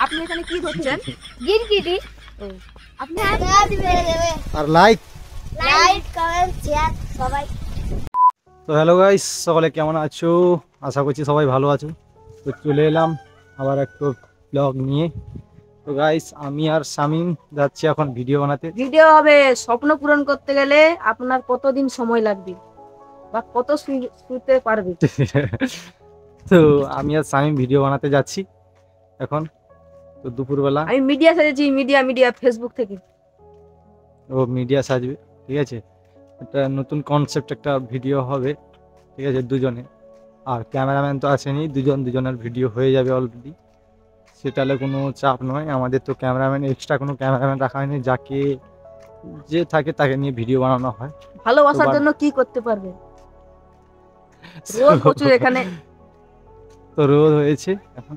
আপনি এখানে কি করছেন? গিরগিটি। আপনি আর লাইক কমেন্ট শেয়ার সবাই। তো হ্যালো গাইস, সকলে কেমন আছো? আশা করছি সবাই ভালো আছো। তো চলে এলাম আবার একটু ব্লগ নিয়ে। তো গাইস, আমি আর শামিম যাচ্ছি এখন ভিডিও বানাতে। ভিডিও হবে। স্বপ্ন পূরণ করতে গেলে আপনার কতদিন সময় লাগবে বা কত শুতে পারবে? তো আমি আর শামিম ভিডিও বানাতে যাচ্ছি এখন। তো দুপুরবেলা আমি মিডিয়া সাজেছি, মিডিয়া ফেসবুক থেকে। ও মিডিয়া সাজবে, ঠিক আছে। একটা নতুন কনসেপ্ট একটা ভিডিও হবে, ঠিক আছে, দুজনে। আর ক্যামেরাম্যান তো আসেনি, দুজনের ভিডিও হয়ে যাবে অলরেডি। সেটালে কোনো চাপ নয় আমাদের। তো ক্যামেরাম্যান, এক্সট্রা কোনো ক্যামেরাম্যান রাখা হয়নি, যাকে যে থাকে তাকে নিয়ে ভিডিও বানানো হয়। ভালোবাসার জন্য কি করতে পারবে? রোদ প্রচুর এখানে। তো রোদ হয়েছে এখন।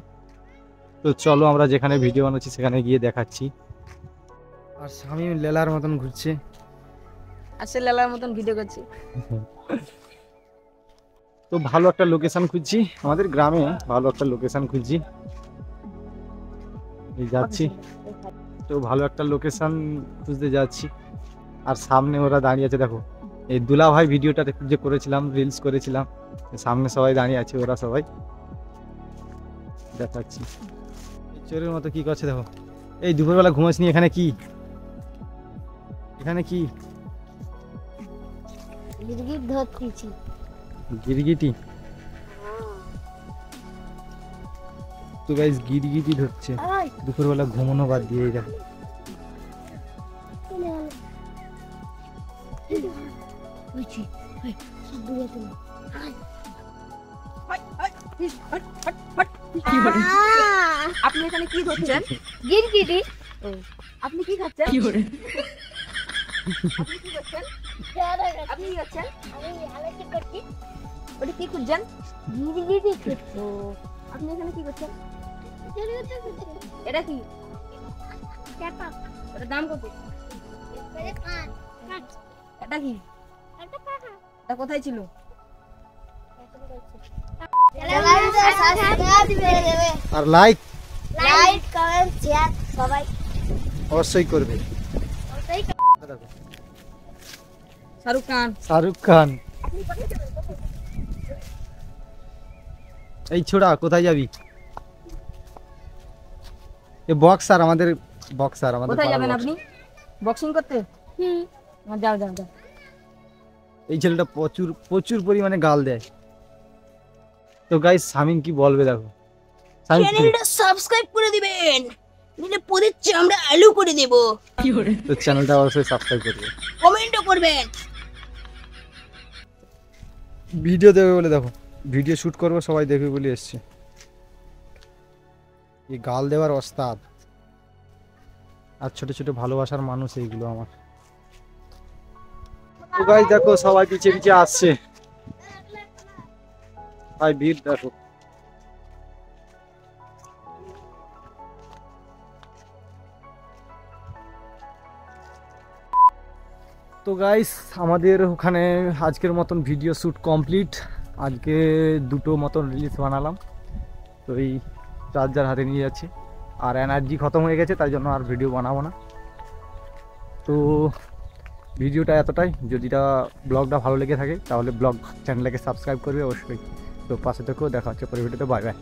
তো চলো আমরা যেখানে ভিডিও বানাচ্ছি সেখানে গিয়ে দেখাচ্ছি। আর শামিম লেলার মতন ঘুরছে। আসলে লালার মতন ভিডিও করছি। তো ভালো একটা লোকেশন খুঁজছি, আমাদের গ্রামে ভালো একটা লোকেশন খুঁজছি, এই যাচ্ছি। তো ভালো একটা লোকেশন খুঁজতে যাচ্ছি। আর সামনে ওরা দাঁড়িয়ে আছে, দেখো। এই দুলা ভাই ভিডিওটা যে করেছিলাম, রিলস করেছিলাম, সামনে সবাই দাঁড়িয়ে আছে, ওরা সবাই দেখাচ্ছি। চোরের মতো কি করছে দেখো। এই দুপুরবেলা ঘুমাসনি? এখানে কি, এখানে কি? গিরগিট ধরতেছি। গিরগিটি? তো গাইস, গিরগিটি ধরছে দুপুরবেলা ঘুমানো বাদ দিয়ে। এই দেখো, আপনি এখানে কি করছেন? গিরগিটি। আপনি কি খাচ্ছেন? আপনি কি করছেন? আপনি কি করছেন? ওটা কি খুঁজছেন? গিরগিটি খুঁজছো। আপনি এখানে কি করছেন? এটা কি? এটার দাম কত? এটা কি? এটা কোথায় ছিল? আর লাইক কমেন্ট শেয়ার সবাই অবশ্যই করবে। শাহরুখ খান। শাহরুখ খান। এই ছোড়া, কোথায় যাবি? এ বক্সার, আমাদের বক্সার, আমাদের কোথায় পাড়ার যাবেন boxer। আপনি? বক্সিং করতে? যাও যাও যাও। এই ছেলেটা প্রচুর প্রচুর পরিমাণে গাল দেয়। তো গাইস, শামিম কি বলবে দেখো। শামিম কি- চ্যানেলটা সাবস্ক্রাইব করে দিবেন, নিলে পদের চামড়া আলু করে দেব। তো চ্যানেলটা অবশ্যই সাবস্ক্রাইব করবে, কমেন্টও করবেন। ভিডিও দেবে বলে দেখো, ভিডিও শুট করবো সবাই দেখবে বলে এসছে। এই গাল দেওয়ার ওস্তাদ। আর ছোট ছোট ভালোবাসার মানুষ এইগুলো আমার। তো গাইস দেখো, সবাই পিছে পিছে আসছে, ভাই ভিড় দেখো। তো গাইস, আমাদের ওখানে আজকের মতন ভিডিও শ্যুট কমপ্লিট। আজকে দুটো মতন রিলস বানালাম। তো এই চার্জার হাতে নিয়ে যাচ্ছি, আর এনার্জি খতম হয়ে গেছে, তাই জন্য আর ভিডিও বানাবো না। তো ভিডিওটা এতটাই। যদি ব্লগটা ভালো লেগে থাকে তাহলে ব্লগ চ্যানেলটাকে সাবস্ক্রাইব করবে অবশ্যই। তো পাশে থেকেও দেখা হচ্ছে পরে ভিডিওতে। Bye bye.